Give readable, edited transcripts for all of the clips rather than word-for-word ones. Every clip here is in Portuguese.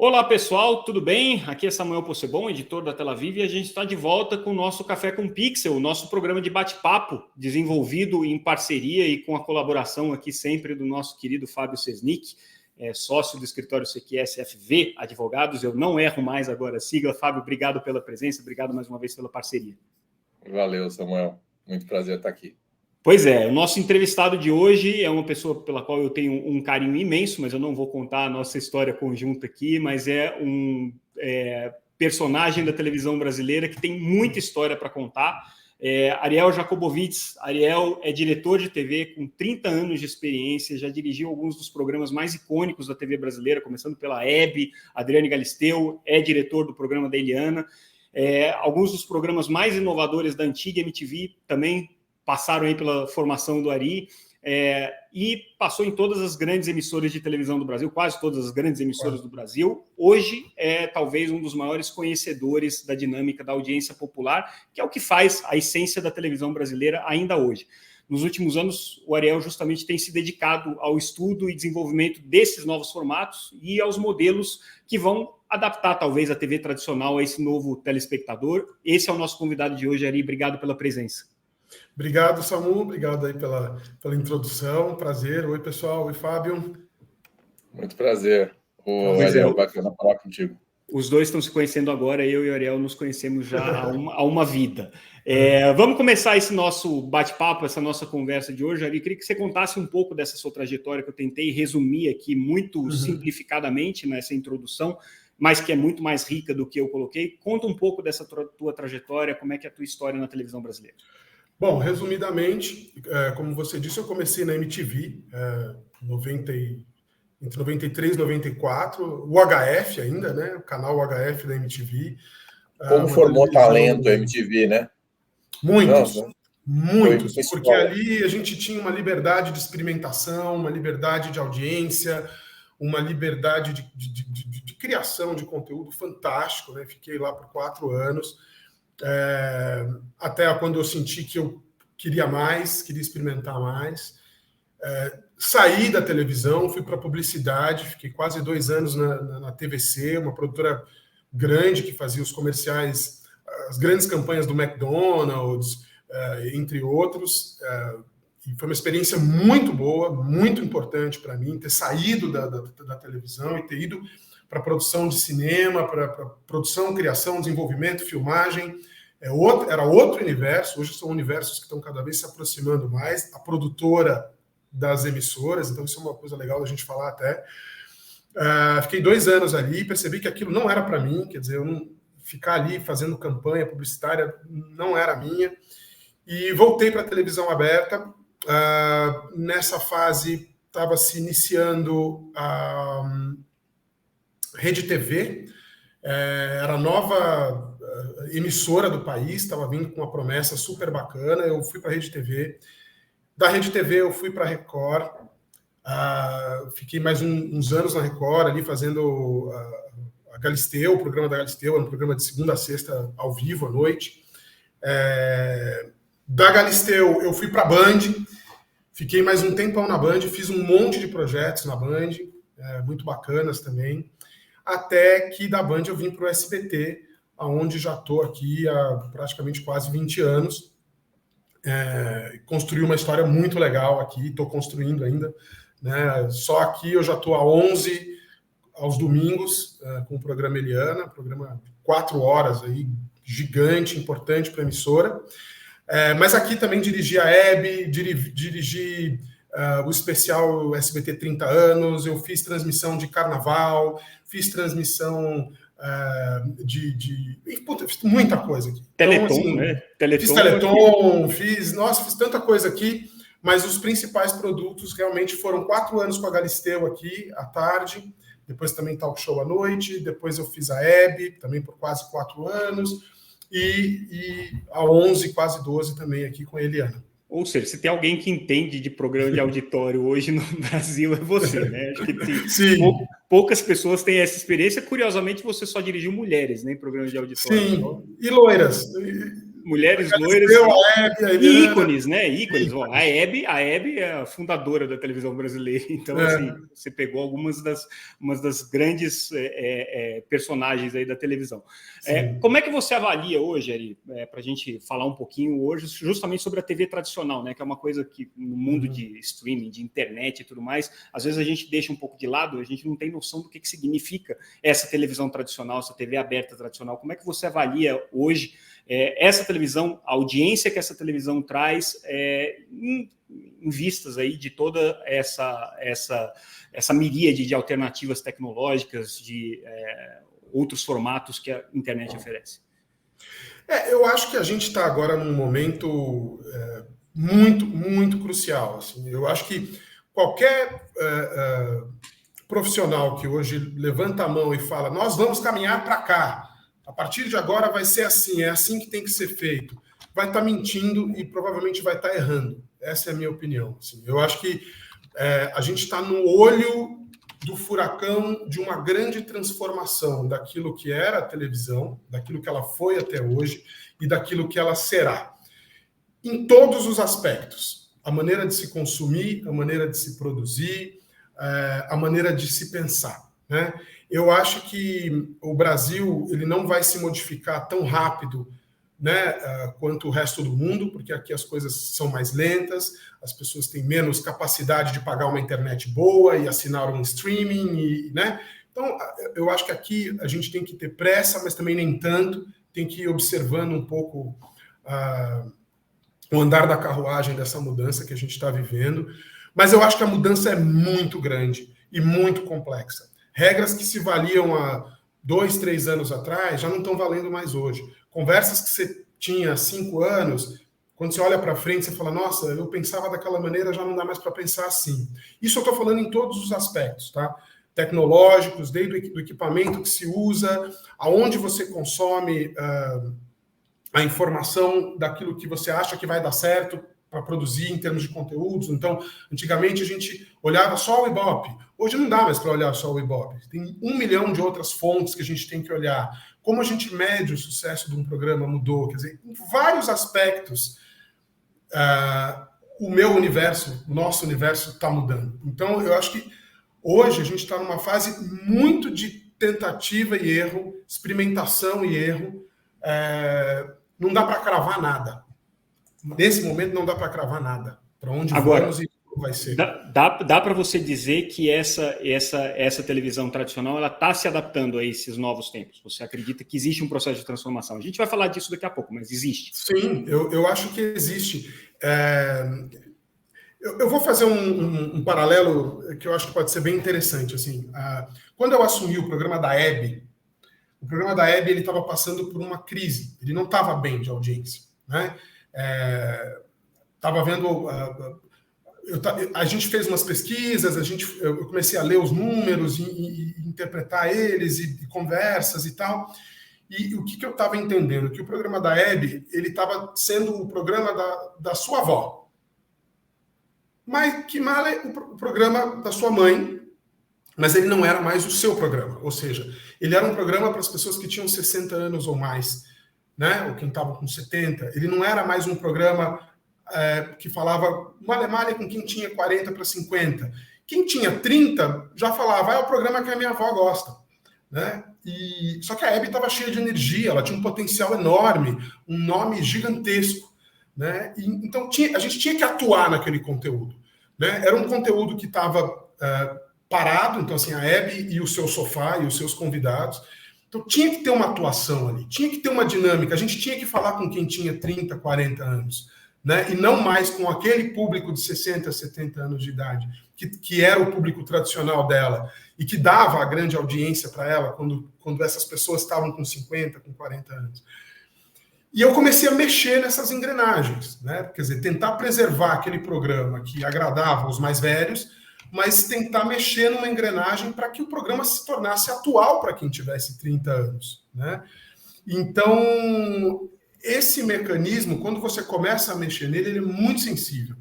Olá pessoal, tudo bem? Aqui é Samuel Possebon, editor da Tel Aviv, e a gente está de volta com o nosso Café com Pixel, o nosso programa de bate-papo, desenvolvido em parceria e com a colaboração aqui sempre do nosso querido Fábio Sesnick, sócio do escritório CQS-FV Advogados. Eu não erro mais agora a sigla. Fábio, obrigado pela presença, obrigado mais uma vez pela parceria. Valeu, Samuel. Muito prazer estar aqui. Pois é, o nosso entrevistado de hoje é uma pessoa pela qual eu tenho um carinho imenso, mas eu não vou contar a nossa história conjunta aqui, mas é um personagem da televisão brasileira que tem muita história para contar. Ariel Jacobowitz. Ariel é diretor de TV com 30 anos de experiência, já dirigiu alguns dos programas mais icônicos da TV brasileira, começando pela Hebe, Adriane Galisteu, é diretor do programa da Eliana. Alguns dos programas mais inovadores da antiga MTV também passaram aí pela formação do Ari, e passou em todas as grandes emissoras de televisão do Brasil, quase todas as grandes emissoras do Brasil. Hoje é talvez um dos maiores conhecedores da dinâmica da audiência popular, que é o que faz a essência da televisão brasileira ainda hoje. Nos últimos anos, o Ariel justamente tem se dedicado ao estudo e desenvolvimento desses novos formatos e aos modelos que vão adaptar talvez a TV tradicional a esse novo telespectador. Esse é o nosso convidado de hoje, Ari. Obrigado pela presença. Obrigado, Samu. Obrigado aí pela introdução. Prazer. Oi, pessoal. Oi, Fábio. Muito prazer. Ariel, bacana falar contigo. Os dois estão se conhecendo agora, eu e o Ariel nos conhecemos já há uma vida. Vamos começar esse nosso bate-papo, essa nossa conversa de hoje. Ari, queria que você contasse um pouco dessa sua trajetória, que eu tentei resumir aqui muito simplificadamente nessa introdução, mas que é muito mais rica do que eu coloquei. Conta um pouco dessa tua trajetória, como é que é a tua história na televisão brasileira. Bom, resumidamente, como você disse, eu comecei na MTV entre 93 e 94, o HF ainda, né? O canal HF da MTV. Como formou talento a MTV, né? Muitos, porque ali a gente tinha uma liberdade de experimentação, uma liberdade de audiência, uma liberdade de criação de conteúdo fantástico, né? Fiquei lá por 4 anos. Até quando eu senti que eu queria mais, queria experimentar mais. Saí da televisão, fui para a publicidade, fiquei quase 2 anos na TVC, uma produtora grande que fazia os comerciais, as grandes campanhas do McDonald's, entre outros. E foi uma experiência muito boa, muito importante para mim, ter saído da televisão e ter ido para produção de cinema, para produção, criação, desenvolvimento, filmagem. Era outro universo. Hoje são universos que estão cada vez se aproximando mais. A produtora das emissoras, então isso é uma coisa legal da gente falar até. Fiquei 2 anos ali, percebi que aquilo não era para mim, quer dizer, ficar ali fazendo campanha publicitária não era minha, e voltei para a televisão aberta. Nessa fase estava se iniciando a Rede TV, era a nova emissora do país, estava vindo com uma promessa super bacana. Eu fui para a Rede TV. Da Rede TV eu fui para a Record. Fiquei mais uns anos na Record, ali fazendo a Galisteu, o programa da Galisteu, era um programa de segunda a sexta, ao vivo, à noite. Da Galisteu eu fui para a Band, fiquei mais um tempão na Band, fiz um monte de projetos na Band, muito bacanas também, até que da Band eu vim para o SBT, onde já estou aqui há praticamente quase 20 anos. Construí uma história muito legal aqui, estou construindo ainda, né? Só aqui eu já estou há 11 aos domingos com o programa Eliana, programa de 4 horas, aí, gigante, importante para a emissora. Mas aqui também dirigi a Hebe, dirigi o especial SBT 30 anos, eu fiz transmissão de carnaval, fiz transmissão fiz muita coisa aqui. Teleton, então, assim, né? Fiz Teleton, fiz tanta coisa aqui, mas os principais produtos realmente foram 4 anos com a Galisteu aqui, à tarde, depois também Talk Show à noite, depois eu fiz a Hebe, também por quase 4 anos, e há 11, quase 12 também aqui com a Eliana. Ou seja, se tem alguém que entende de programa de auditório hoje no Brasil, é você, né? Acho que poucas pessoas têm essa experiência. Curiosamente, você só dirigiu mulheres, né, em programa de auditório. Sim, e loiras. mulheres loiras. A Hebe, e ícones, né? Ícones. A Hebe é a fundadora da televisão brasileira. Então, assim, você pegou algumas das grandes personagens aí da televisão. Como é que você avalia hoje, Ari, para a gente falar um pouquinho hoje, justamente sobre a TV tradicional, né? Que é uma coisa que no mundo de streaming, de internet e tudo mais, às vezes a gente deixa um pouco de lado, a gente não tem noção do que significa essa televisão tradicional, essa TV aberta tradicional. Como é que você avalia hoje essa televisão, a audiência que essa televisão traz em vistas aí de toda essa miríade de alternativas tecnológicas, de outros formatos que a internet oferece? Eu acho que a gente está agora num momento muito, muito crucial. Assim. Eu acho que qualquer profissional que hoje levanta a mão e fala, nós vamos caminhar para cá, a partir de agora vai ser assim, é assim que tem que ser feito, vai estar mentindo e provavelmente vai estar errando. Essa é a minha opinião. Assim. Eu acho que a gente está no olho do furacão de uma grande transformação daquilo que era a televisão, daquilo que ela foi até hoje e daquilo que ela será. Em todos os aspectos. A maneira de se consumir, a maneira de se produzir, a maneira de se pensar. Né? Eu acho que o Brasil ele não vai se modificar tão rápido, né, quanto o resto do mundo, porque aqui as coisas são mais lentas, as pessoas têm menos capacidade de pagar uma internet boa e assinar um streaming, né? Então, eu acho que aqui a gente tem que ter pressa, mas também nem tanto, tem que ir observando um pouco o andar da carruagem dessa mudança que a gente está vivendo, mas eu acho que a mudança é muito grande e muito complexa. Regras que se valiam há 2, 3 anos atrás já não estão valendo mais hoje. Conversas que você tinha há 5 anos, quando você olha para frente, você fala, nossa, eu pensava daquela maneira, já não dá mais para pensar assim. Isso eu estou falando em todos os aspectos, tá? Tecnológicos, desde o equipamento que se usa, aonde você consome a informação daquilo que você acha que vai dar certo para produzir em termos de conteúdos. Então, antigamente a gente olhava só o Ibope. Hoje não dá mais para olhar só o Ibope. Tem 1 milhão de outras fontes que a gente tem que olhar. Como a gente mede o sucesso de um programa mudou. Quer dizer, em vários aspectos, o meu universo, o nosso universo está mudando. Então, eu acho que hoje a gente está numa fase muito de tentativa e erro, experimentação e erro. Não dá para cravar nada. Nesse momento não dá para cravar nada. Para onde vamos e como vai ser. Dá para você dizer que essa televisão tradicional ela está se adaptando a esses novos tempos? Você acredita que existe um processo de transformação? A gente vai falar disso daqui a pouco, mas existe. Sim, eu acho que existe. Eu vou fazer um paralelo que eu acho que pode ser bem interessante. Assim, quando eu assumi o programa da Hebe, ele estava passando por uma crise. Ele não estava bem de audiência, né? Estava vendo. A gente fez umas pesquisas, eu comecei a ler os números e interpretar eles, e conversas e tal. E o que eu estava entendendo? Que o programa da Hebe ele estava sendo o programa da sua avó. Mas que mal é o programa da sua mãe, mas ele não era mais o seu programa. Ou seja, ele era um programa para as pessoas que tinham 60 anos ou mais, né? Ou quem estava com 70. Ele não era mais um programa que falava malha com quem tinha 40 para 50. Quem tinha 30 já falava, é o programa que a minha avó gosta. Né? Só que a Hebe estava cheia de energia, ela tinha um potencial enorme, um nome gigantesco. Né? Então a gente tinha que atuar naquele conteúdo. Né? Era um conteúdo que estava parado, então assim, a Hebe e o seu sofá e os seus convidados. Então tinha que ter uma atuação ali, tinha que ter uma dinâmica, a gente tinha que falar com quem tinha 30, 40 anos. Né? E não mais com aquele público de 60, 70 anos de idade, que era o público tradicional dela e que dava a grande audiência para ela quando essas pessoas estavam com 50, com 40 anos. E eu comecei a mexer nessas engrenagens, né? Quer dizer, tentar preservar aquele programa que agradava os mais velhos, mas tentar mexer numa engrenagem para que o programa se tornasse atual para quem tivesse 30 anos. Né? Então, esse mecanismo, quando você começa a mexer nele, ele é muito sensível.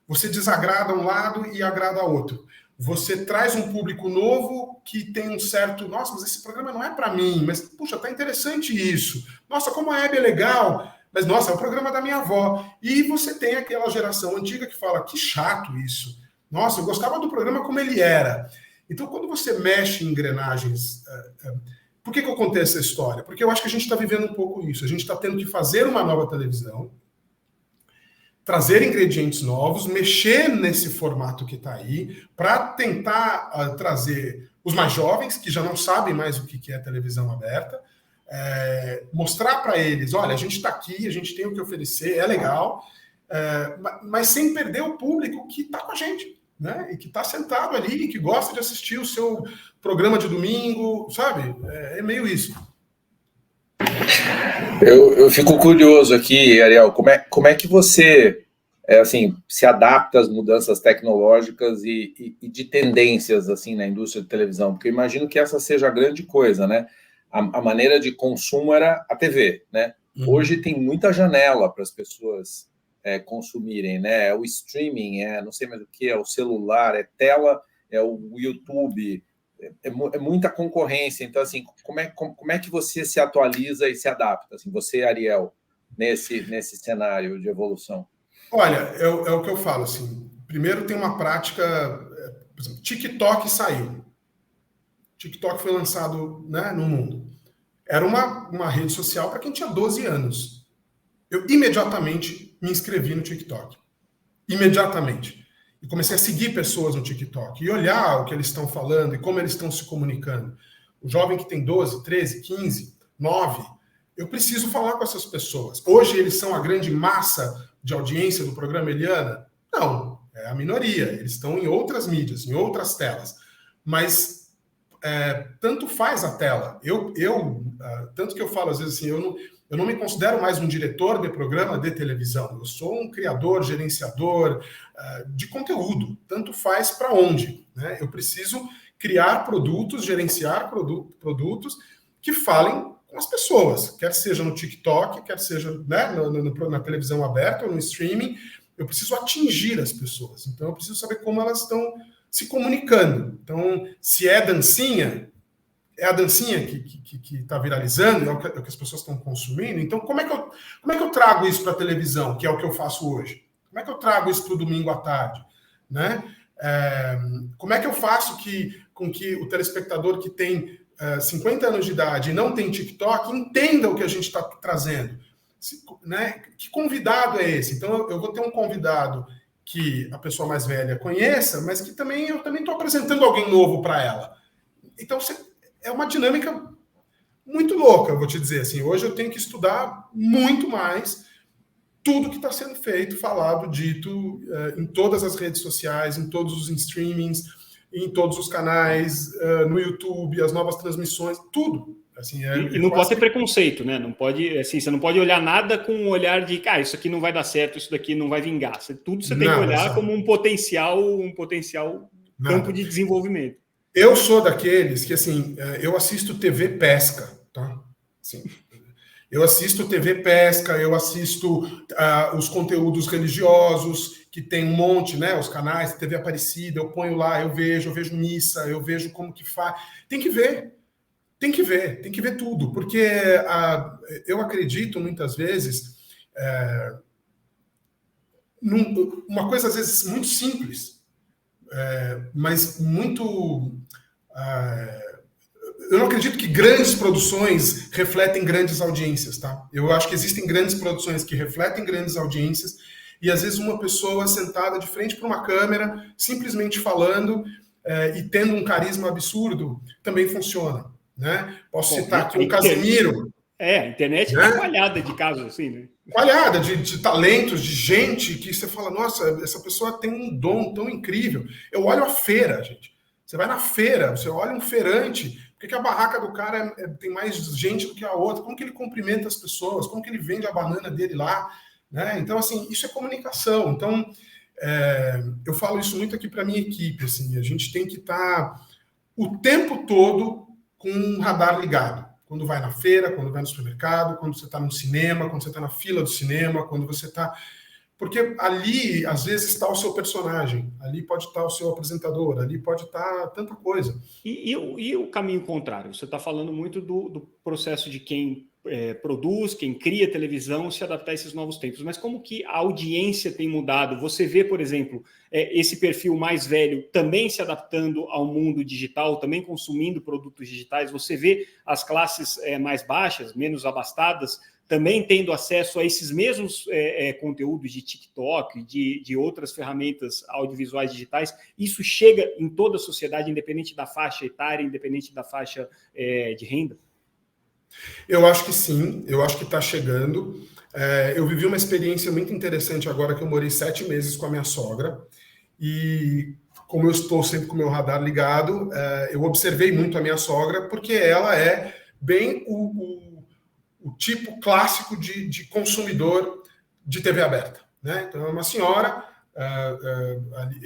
Você desagrada um lado e agrada outro. Você traz um público novo que tem um certo... Nossa, mas esse programa não é para mim. Mas, puxa, tá interessante isso. Nossa, como a Hebe é legal. Mas, nossa, é o programa da minha avó. E você tem aquela geração antiga que fala, que chato isso. Nossa, eu gostava do programa como ele era. Então, quando você mexe em engrenagens... Por que eu contei essa história? Porque eu acho que a gente está vivendo um pouco isso. A gente está tendo que fazer uma nova televisão, trazer ingredientes novos, mexer nesse formato que está aí, para tentar trazer os mais jovens, que já não sabem mais o que é televisão aberta, mostrar para eles, olha, a gente está aqui, a gente tem o que oferecer, é legal, mas sem perder o público que está com a gente, né? E que está sentado ali, que gosta de assistir o seu programa de domingo, sabe? É meio isso. Eu fico curioso aqui, Ariel, como é que você assim, se adapta às mudanças tecnológicas e de tendências assim, na indústria de televisão? Porque eu imagino que essa seja a grande coisa, né? A maneira de consumo era a TV, né? Hoje tem muita janela para as pessoas consumirem, né? É o streaming, não sei mais o que, é o celular, é tela, é o YouTube, é muita concorrência. Então, assim, como é que você se atualiza e se adapta? Assim, você, Ariel, nesse cenário de evolução? Olha, é o que eu falo, assim. Primeiro tem uma prática... Por exemplo, TikTok saiu. TikTok foi lançado, né, no mundo. Era uma rede social para quem tinha 12 anos. Eu imediatamente me inscrevi no TikTok. Imediatamente. E comecei a seguir pessoas no TikTok e olhar o que eles estão falando e como eles estão se comunicando. O jovem que tem 12, 13, 15, 9, eu preciso falar com essas pessoas. Hoje eles são a grande massa de audiência do programa Eliana? Não, é a minoria. Eles estão em outras mídias, em outras telas. Mas tanto faz a tela. Tanto que eu falo às vezes assim, eu não me considero mais um diretor de programa de televisão. Eu sou um criador, gerenciador de conteúdo. Tanto faz para onde, né? Eu preciso criar produtos, gerenciar produtos que falem com as pessoas, quer seja no TikTok, quer seja, né, na televisão aberta ou no streaming. Eu preciso atingir as pessoas. Então, eu preciso saber como elas estão se comunicando. Então, se é dancinha, é a dancinha que está viralizando, é o que as pessoas estão consumindo. Então, como é que eu trago isso para a televisão, que é o que eu faço hoje? Como é que eu trago isso para o domingo à tarde? Né? Como é que eu faço com que o telespectador que tem 50 anos de idade e não tem TikTok entenda o que a gente está trazendo? Né? Que convidado é esse? Então, eu vou ter um convidado que a pessoa mais velha conheça, mas que eu também estou apresentando alguém novo para ela. Então, é uma dinâmica muito louca, eu vou te dizer. Assim, hoje eu tenho que estudar muito mais tudo que está sendo feito, falado, dito em todas as redes sociais, em todos os streamings, em todos os canais, no YouTube, as novas transmissões, tudo. Assim, e não pode ter preconceito, né? Não pode, assim, você não pode olhar nada com um olhar de, isso aqui não vai dar certo, isso daqui não vai vingar. Tudo você tem que olhar como um potencial campo de desenvolvimento. Eu sou daqueles que, assim, eu assisto TV Pesca, tá? Assim, eu assisto TV Pesca, eu assisto os conteúdos religiosos, que tem um monte, né? Os canais, TV Aparecida, eu ponho lá, eu vejo missa, eu vejo como que faz. Tem que ver tudo, porque eu acredito muitas vezes uma coisa às vezes muito simples, mas muito... eu não acredito que grandes produções refletem grandes audiências, tá? Eu acho que existem grandes produções que refletem grandes audiências e às vezes uma pessoa sentada de frente para uma câmera, simplesmente falando e tendo um carisma absurdo, também funciona. Né? Posso citar aqui o Casimiro. A internet está coalhada de casos assim, né? Coalhada de talentos, de gente que você fala, nossa, essa pessoa tem um dom tão incrível. Eu olho a feira, gente. Você vai na feira, você olha um feirante, por que a barraca do cara tem mais gente do que a outra? Como que ele cumprimenta as pessoas? Como que ele vende a banana dele lá? Né? Então, assim, isso é comunicação. Então, eu falo isso muito aqui para a minha equipe. Assim, a gente tem que estar o tempo todo com um radar ligado. Quando vai na feira, quando vai no supermercado, quando você está no cinema, quando você está na fila do cinema, quando você está... Porque ali, às vezes, está o seu personagem, ali pode estar o seu apresentador, ali pode estar tanta coisa. E o caminho contrário? Você está falando muito do processo de quem produz, quem cria televisão, se adaptar a esses novos tempos. Mas como que a audiência tem mudado? Você vê, por exemplo, esse perfil mais velho também se adaptando ao mundo digital, também consumindo produtos digitais? Você vê as classes mais baixas, menos abastadas, também tendo acesso a esses mesmos conteúdos de TikTok, de outras ferramentas audiovisuais digitais? Isso chega em toda a sociedade, independente da faixa etária, independente da faixa de renda? Eu acho que sim, eu acho que está chegando. Eu vivi uma experiência muito interessante agora que eu morei 7 meses com a minha sogra e como eu estou sempre com o meu radar ligado, eu observei muito a minha sogra porque ela é bem o tipo clássico de consumidor de TV aberta, né? Então é uma senhora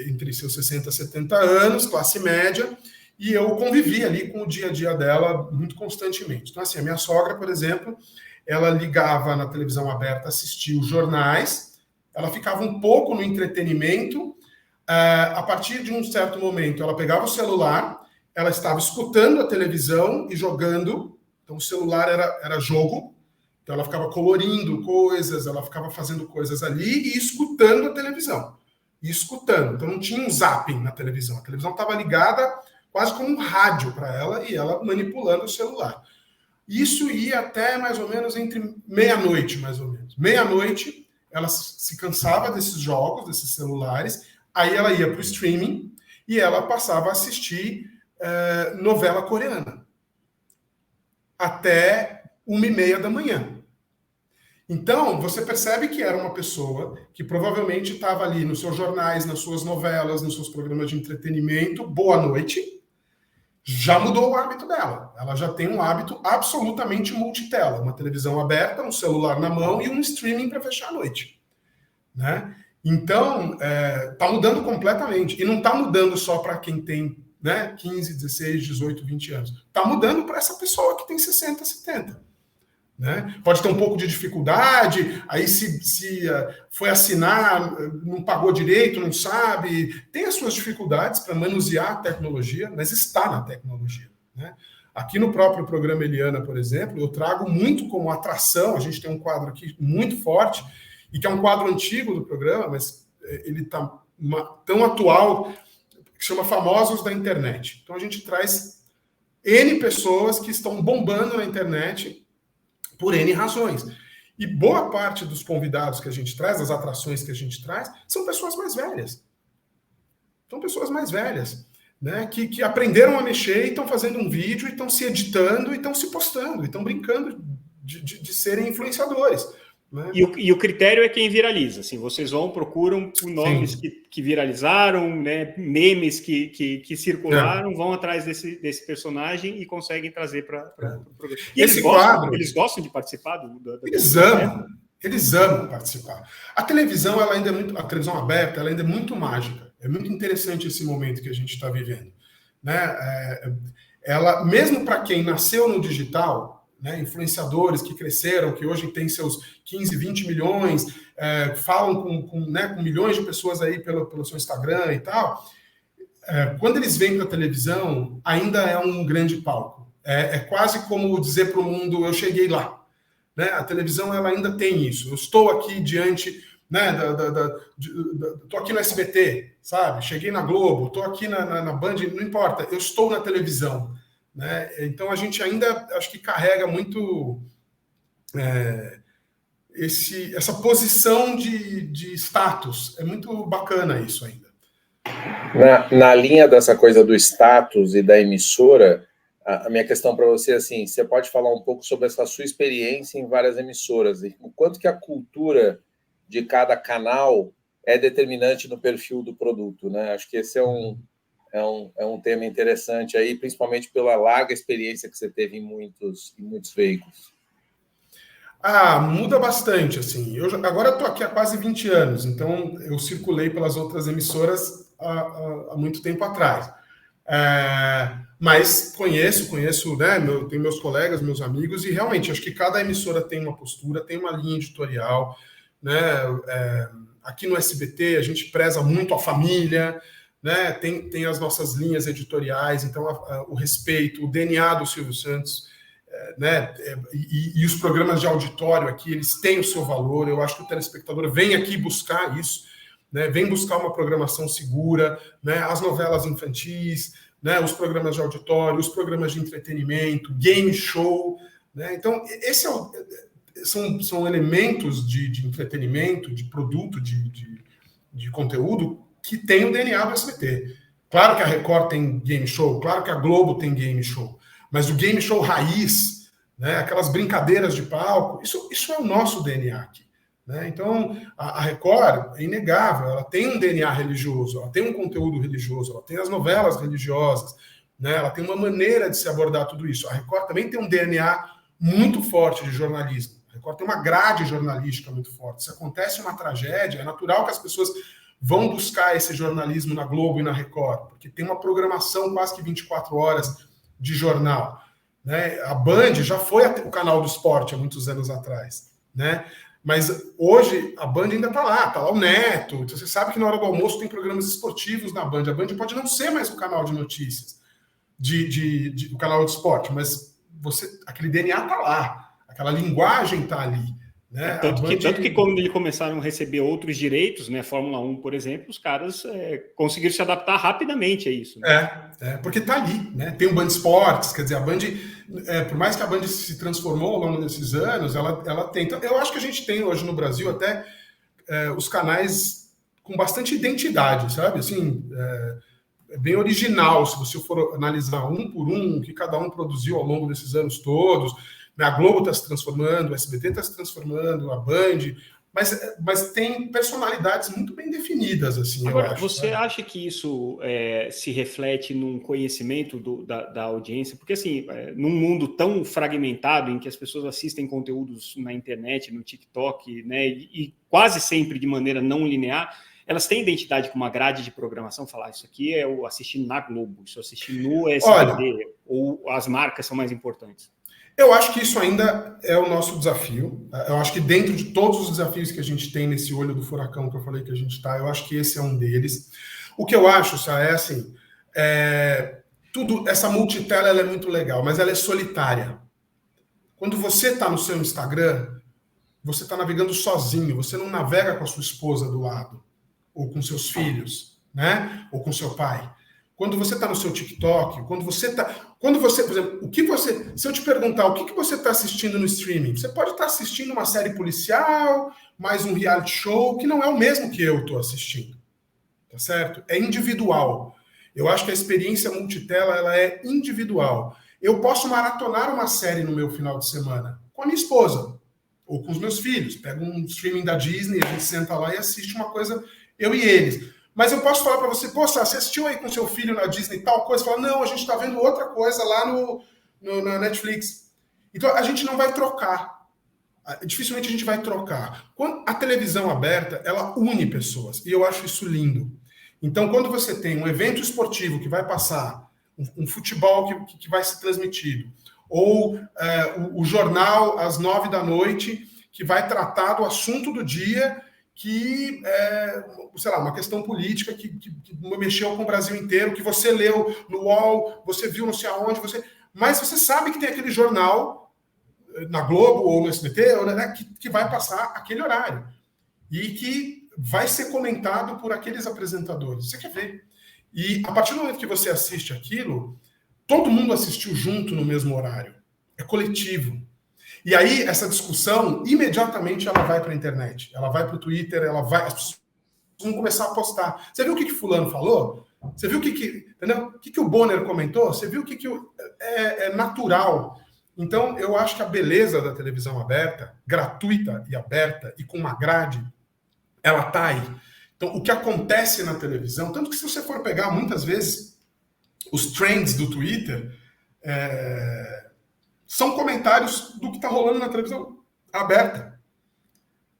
entre seus 60 e 70 anos, classe média, e eu convivi ali com o dia a dia dela muito constantemente. Então, assim, a minha sogra, por exemplo, ela ligava na televisão aberta, assistia os jornais, ela ficava um pouco no entretenimento, a partir de um certo momento, ela pegava o celular, ela estava escutando a televisão e jogando, então o celular era jogo, então ela ficava colorindo coisas, ela ficava fazendo coisas ali e escutando a televisão. E escutando, então não tinha um zapping na televisão, a televisão estava ligada quase como um rádio para ela, e ela manipulando o celular. Isso ia até mais ou menos entre meia-noite, mais ou menos. Meia-noite, ela se cansava desses jogos, desses celulares, aí ela ia para o streaming e ela passava a assistir novela coreana. Até 1h30 da manhã. Então, você percebe que era uma pessoa que provavelmente estava ali nos seus jornais, nas suas novelas, nos seus programas de entretenimento, boa noite, já mudou o hábito dela. Ela já tem um hábito absolutamente multitela. Uma televisão aberta, um celular na mão e um streaming para fechar a noite. Né? Então, está mudando completamente. E não está mudando só para quem tem 15, 16, 18, 20 anos. Está mudando para essa pessoa que tem 60, 70. Né? Pode ter um pouco de dificuldade, aí se foi assinar, não pagou direito, não sabe, tem as suas dificuldades para manusear a tecnologia, mas está na tecnologia. Né? Aqui no próprio programa Eliana, por exemplo, eu trago muito como atração, a gente tem um quadro aqui muito forte, e que é um quadro antigo do programa, mas ele está tão atual, que chama Famosos da Internet. Então a gente traz N pessoas que estão bombando na internet, por N razões. E boa parte dos convidados que a gente traz, das atrações que a gente traz, são pessoas mais velhas. São pessoas mais velhas, né? Que aprenderam a mexer e estão fazendo um vídeo, e estão se editando, e estão se postando, e estão brincando de serem influenciadores. Né? E o critério é quem viraliza. Assim, vocês procuram nomes que viralizaram, né, memes que circularam, vão atrás desse personagem e conseguem trazer para o programa. E eles gostam de participar Eles amam participar. A televisão, a televisão aberta, ela ainda é muito mágica. É muito interessante esse momento que a gente está vivendo. Né? Ela, mesmo para quem nasceu no digital, né, influenciadores que cresceram, que hoje têm seus 15, 20 milhões, falam com milhões de pessoas aí pelo seu Instagram e tal, quando eles vêm para a televisão, ainda é um grande palco. É quase como dizer para o mundo, eu cheguei lá. Né? A televisão ela ainda tem isso. Eu estou aqui diante, né, estou aqui no SBT, sabe? Cheguei na Globo, estou aqui na Band, não importa, eu estou na televisão. Né? Então a gente ainda acho que carrega muito essa posição de status. É muito bacana isso ainda. Na linha dessa coisa do status e da emissora, a minha questão para você é assim, você pode falar um pouco sobre essa sua experiência em várias emissoras e o quanto que a cultura de cada canal é determinante no perfil do produto, né? Acho que esse é um tema interessante aí, principalmente pela larga experiência que você teve em muitos veículos. Muda bastante, assim. Agora eu estou aqui há quase 20 anos, então eu circulei pelas outras emissoras há muito tempo atrás. Mas conheço, né? Tenho meus colegas, meus amigos, e realmente acho que cada emissora tem uma postura, tem uma linha editorial, né? aqui no SBT a gente preza muito a família, né? Tem as nossas linhas editoriais, então o respeito, o DNA do Silvio Santos, né? E os programas de auditório aqui, eles têm o seu valor. Eu acho que o telespectador vem aqui buscar isso, né? Vem buscar uma programação segura, né? As novelas infantis, né? Os programas de auditório, os programas de entretenimento, game show, né? Então, são elementos de entretenimento, de produto, de conteúdo que tem o DNA do SBT. Claro que a Record tem game show, claro que a Globo tem game show, mas o game show raiz, né, aquelas brincadeiras de palco, isso é o nosso DNA aqui. Né? Então, a Record é inegável, ela tem um DNA religioso, ela tem um conteúdo religioso, ela tem as novelas religiosas, né? Ela tem uma maneira de se abordar tudo isso. A Record também tem um DNA muito forte de jornalismo. A Record tem uma grade jornalística muito forte. Se acontece uma tragédia, é natural que as pessoas vão buscar esse jornalismo na Globo e na Record, porque tem uma programação quase que 24 horas de jornal. Né? A Band já foi o canal do esporte há muitos anos atrás. Né? Mas hoje a Band ainda está lá o Neto. Então, você sabe que na hora do almoço tem programas esportivos na Band. A Band pode não ser mais o canal de notícias, o canal de esporte, mas aquele DNA está lá, aquela linguagem está ali. Né? Tanto que quando eles começaram a receber outros direitos, né, Fórmula 1, por exemplo, os caras conseguiram se adaptar rapidamente a isso. Né? Porque está ali. Né? Tem o Band Esportes, quer dizer, a Band, por mais que a Band se transformou ao longo desses anos, ela tem. Então, eu acho que a gente tem hoje no Brasil até os canais com bastante identidade, sabe? Assim, é bem original, se você for analisar um por um, o que cada um produziu ao longo desses anos todos. A Globo está se transformando, o SBT está se transformando, a Band, mas tem personalidades muito bem definidas. Assim, agora, eu acho, você acha que isso se reflete num conhecimento da audiência? Porque, assim, num mundo tão fragmentado, em que as pessoas assistem conteúdos na internet, no TikTok, né, e quase sempre de maneira não linear, elas têm identidade com uma grade de programação, falar isso aqui é eu assistindo na Globo, isso eu assisti no SBT, ou as marcas são mais importantes? Eu acho que isso ainda é o nosso desafio. Eu acho que dentro de todos os desafios que a gente tem nesse olho do furacão que eu falei que a gente está, eu acho que esse é um deles. O que eu acho, Sá, é assim, essa multitela ela é muito legal, mas ela é solitária. Quando você está no seu Instagram, você está navegando sozinho, você não navega com a sua esposa do lado, ou com seus filhos, né? Ou com seu pai. Quando você está no seu TikTok, por exemplo, se eu te perguntar o que você está assistindo no streaming, você pode estar assistindo uma série policial, mais um reality show, que não é o mesmo que eu estou assistindo, tá certo? É individual. Eu acho que a experiência multitela, ela é individual. Eu posso maratonar uma série no meu final de semana com a minha esposa, ou com os meus filhos. Pego um streaming da Disney, a gente senta lá e assiste uma coisa, eu e eles. Mas eu posso falar para você, você assistiu aí com seu filho na Disney tal coisa? Fala, não, a gente está vendo outra coisa lá na Netflix. Então, a gente não vai trocar. Dificilmente a gente vai trocar. A televisão aberta, ela une pessoas. E eu acho isso lindo. Então, quando você tem um evento esportivo que vai passar, um futebol que vai ser transmitido, ou o jornal às 9 da noite, que vai tratar do assunto do dia, que sei lá, uma questão política que mexeu com o Brasil inteiro, que você leu no UOL, você viu não sei aonde, mas você sabe que tem aquele jornal na Globo ou no SBT, né, que vai passar aquele horário e que vai ser comentado por aqueles apresentadores. Você quer ver? E a partir do momento que você assiste aquilo, todo mundo assistiu junto no mesmo horário. É coletivo. E aí, essa discussão, imediatamente, ela vai para a internet. Ela vai para o Twitter, as pessoas vão começar a postar. Você viu o que fulano falou? Você viu entendeu? O que o Bonner comentou? Você viu o que é natural. Então, eu acho que a beleza da televisão aberta, gratuita e aberta, e com uma grade, ela está aí. Então, o que acontece na televisão, tanto que se você for pegar, muitas vezes, os trends do Twitter, são comentários do que está rolando na televisão aberta.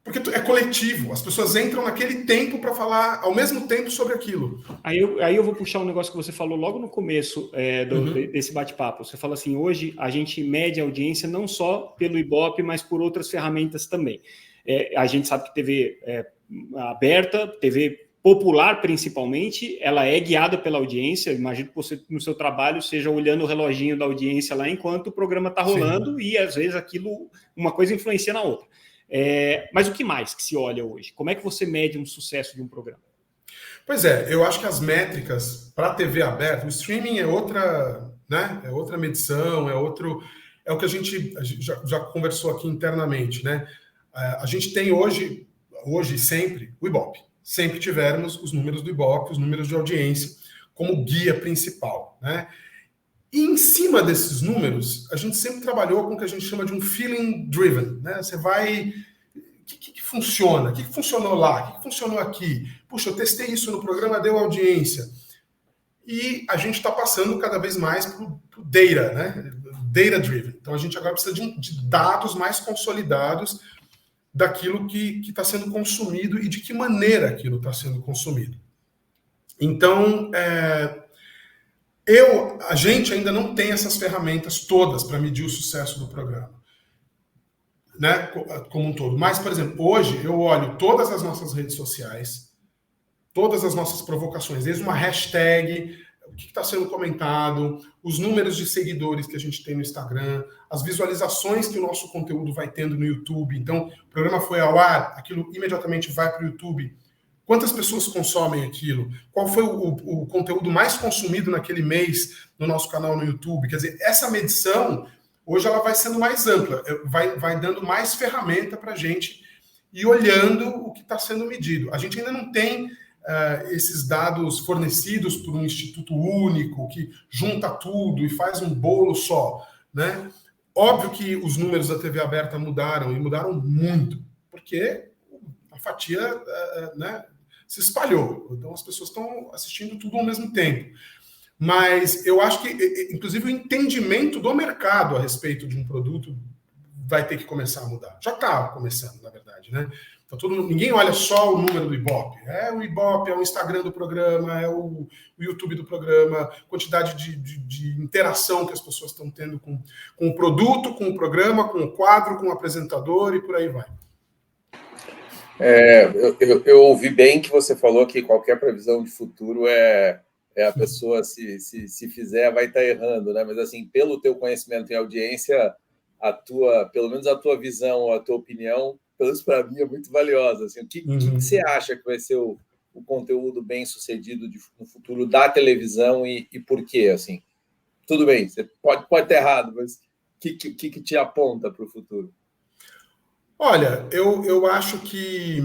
Porque é coletivo. As pessoas entram naquele tempo para falar ao mesmo tempo sobre aquilo. Aí eu vou puxar um negócio que você falou logo no começo desse bate-papo. Você fala assim, hoje a gente mede a audiência não só pelo Ibope, mas por outras ferramentas também. A gente sabe que teve aberta, TV popular principalmente, ela é guiada pela audiência. Imagino que você, no seu trabalho, seja olhando o reloginho da audiência lá enquanto o programa está rolando. Sim. E às vezes aquilo, uma coisa influencia na outra. Mas o que mais que se olha hoje? Como é que você mede um sucesso de um programa? Pois é, eu acho que as métricas para a TV aberta, o streaming é outra, né? É outra medição, é o que a gente já conversou aqui internamente, né? A gente tem hoje sempre o Ibope. Sempre tivemos os números do Ibope, os números de audiência, como guia principal, né? E em cima desses números, a gente sempre trabalhou com o que a gente chama de um feeling driven, né? Você vai... O que funciona? O que funcionou lá? O que funcionou aqui? Puxa, eu testei isso no programa, deu audiência. E a gente está passando cada vez mais para o data, né? Data driven. Então a gente agora precisa de dados mais consolidados daquilo que está sendo consumido e de que maneira aquilo está sendo consumido. Então, a gente ainda não tem essas ferramentas todas para medir o sucesso do programa, né, como um todo. Mas, por exemplo, hoje eu olho todas as nossas redes sociais, todas as nossas provocações, desde uma hashtag, o que está sendo comentado, os números de seguidores que a gente tem no Instagram, as visualizações que o nosso conteúdo vai tendo no YouTube. Então, o programa foi ao ar, aquilo imediatamente vai para o YouTube. Quantas pessoas consomem aquilo? Qual foi o conteúdo mais consumido naquele mês no nosso canal no YouTube? Quer dizer, essa medição, hoje ela vai sendo mais ampla, vai dando mais ferramenta para a gente ir olhando o que está sendo medido. A gente ainda não tem esses dados fornecidos por um instituto único que junta tudo e faz um bolo só, né? Óbvio que os números da TV aberta mudaram, e mudaram muito, porque a fatia, né, se espalhou. Então as pessoas estão assistindo tudo ao mesmo tempo. Mas eu acho que, inclusive, o entendimento do mercado a respeito de um produto vai ter que começar a mudar. Já está começando, na verdade, né? Então, ninguém olha só o número do Ibope. É o Ibope, é o Instagram do programa, é o YouTube do programa, quantidade de interação que as pessoas estão tendo com o produto, com o programa, com o quadro, com o apresentador e por aí vai. Eu ouvi bem que você falou que qualquer previsão de futuro a pessoa, se fizer, vai estar errando, né? Mas, assim, pelo teu conhecimento em audiência, pelo menos a tua visão, a tua opinião, pelo menos para mim, é muito valiosa. Assim, o que você acha que vai ser o conteúdo bem sucedido no futuro da televisão e por quê? Assim, tudo bem, você pode estar errado, mas o que te aponta para o futuro? Olha, eu acho que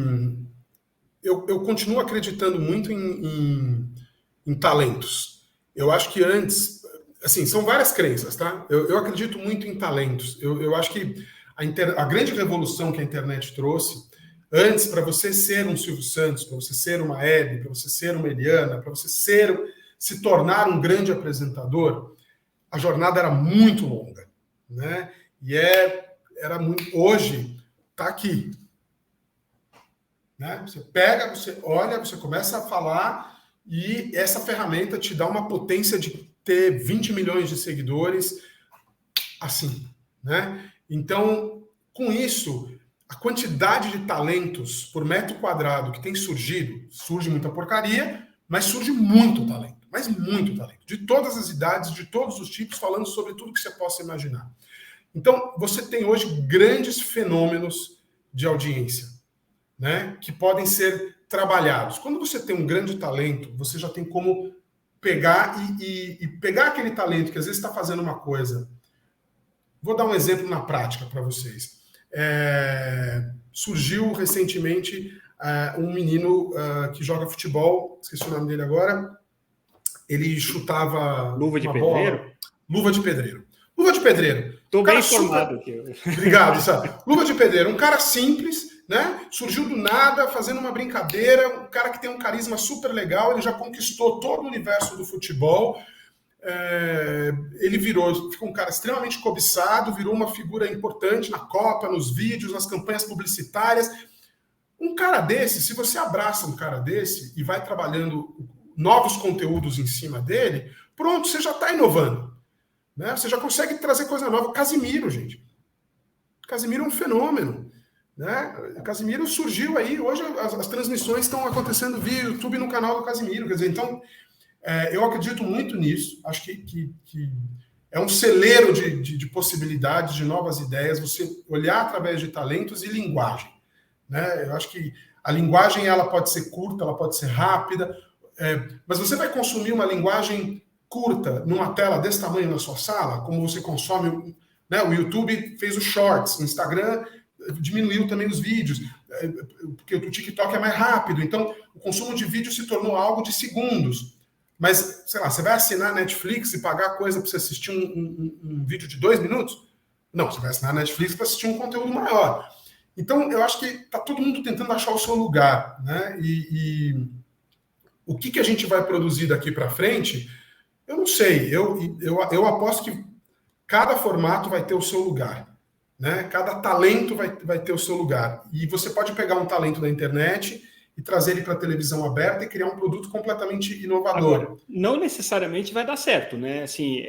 eu continuo acreditando muito em talentos. Eu acho que antes, assim, são várias crenças, tá? Eu acredito muito em talentos. Eu acho que a grande revolução que a internet trouxe, antes, para você ser um Silvio Santos, para você ser uma Hebe, para você ser uma Eliana, para você se tornar um grande apresentador, a jornada era muito longa, né? E era muito... Hoje, está aqui. Né? Você pega, você olha, você começa a falar e essa ferramenta te dá uma potência de ter 20 milhões de seguidores assim, né? Então, com isso, a quantidade de talentos por metro quadrado que tem surgido, surge muita porcaria, mas surge muito talento, mas muito talento, de todas as idades, de todos os tipos, falando sobre tudo que você possa imaginar. Então, você tem hoje grandes fenômenos de audiência, né, que podem ser trabalhados. Quando você tem um grande talento, você já tem como pegar e pegar aquele talento que às vezes está fazendo uma coisa. Vou dar um exemplo na prática para vocês. Surgiu recentemente um menino que joga futebol, esqueci o nome dele agora, ele chutava luva de pedreiro? Bola. Luva de pedreiro. Luva de pedreiro. Estou bem informado aqui. Obrigado, sabe? Luva de pedreiro, um cara simples, né? Surgiu do nada, fazendo uma brincadeira, um cara que tem um carisma super legal, ele já conquistou todo o universo do futebol. Ele ficou um cara extremamente cobiçado, virou uma figura importante na Copa, nos vídeos, nas campanhas publicitárias. Um cara desse, se você abraça um cara desse e vai trabalhando novos conteúdos em cima dele, pronto, você já está inovando. Né? Você já consegue trazer coisa nova. Casimiro, gente. Casimiro é um fenômeno. né? O Casimiro surgiu aí, hoje as transmissões estão acontecendo via YouTube no canal do Casimiro, quer dizer, então eu acredito muito nisso, acho que é um celeiro de possibilidades, de novas ideias, você olhar através de talentos e linguagem, né? Eu acho que a linguagem ela pode ser curta, ela pode ser rápida, mas você vai consumir uma linguagem curta numa tela desse tamanho na sua sala, como você consome, né? O YouTube fez os shorts, o Instagram diminuiu também os vídeos, porque o TikTok é mais rápido, então o consumo de vídeo se tornou algo de segundos. Mas, sei lá, você vai assinar a Netflix e pagar coisa para você assistir um vídeo de 2 minutos? Não, você vai assinar a Netflix para assistir um conteúdo maior. Então, eu acho que está todo mundo tentando achar o seu lugar, né? E o que a gente vai produzir daqui para frente, eu não sei. Eu aposto que cada formato vai ter o seu lugar, né? Cada talento vai ter o seu lugar. E você pode pegar um talento da internet e trazer ele para a televisão aberta e criar um produto completamente inovador. Agora, não necessariamente vai dar certo, né? Assim,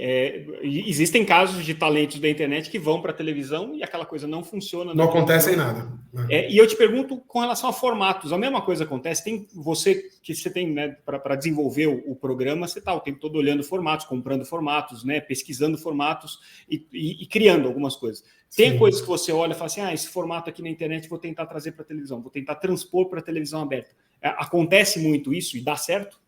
existem casos de talentos da internet que vão para a televisão e aquela coisa não funciona. Não acontece em nada. E eu te pergunto com relação a formatos, a mesma coisa acontece, tem você tem, né, para desenvolver o programa, você está o tempo todo olhando formatos, comprando formatos, né, pesquisando formatos e criando algumas coisas. Tem coisas que você olha e fala assim, esse formato aqui na internet vou tentar trazer para a televisão, vou tentar transpor para a televisão aberta. Acontece muito isso e dá certo?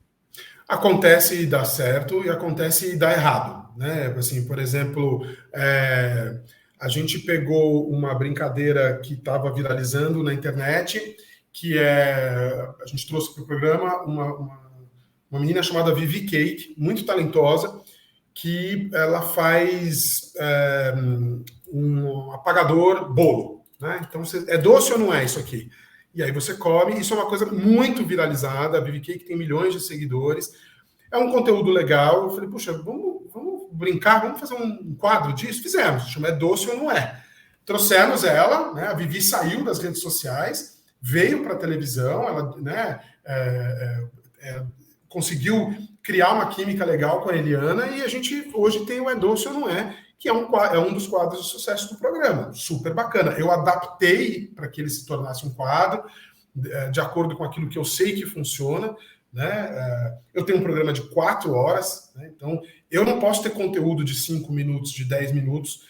Acontece e dá certo, e acontece e dá errado, né? Assim, por exemplo, a gente pegou uma brincadeira que estava viralizando na internet, que a gente trouxe para o programa uma menina chamada Vivi Cake, muito talentosa, que ela faz um apagador bolo, né? Então, é doce ou não é isso aqui? E aí você come, isso é uma coisa muito viralizada, a Vivi Cake tem milhões de seguidores, é um conteúdo legal. Eu falei, puxa, vamos brincar, vamos fazer um quadro disso? Fizemos, chama É Doce ou Não É? Trouxemos ela, né? A Vivi saiu das redes sociais, veio para a televisão, ela, né, conseguiu criar uma química legal com a Eliana, e a gente hoje tem o É Doce ou Não É, que é um dos quadros de sucesso do programa. Super bacana. Eu adaptei para que ele se tornasse um quadro de acordo com aquilo que eu sei que funciona, né? Eu tenho um programa de 4 horas, né? Então eu não posso ter conteúdo de 5 minutos, de 10 minutos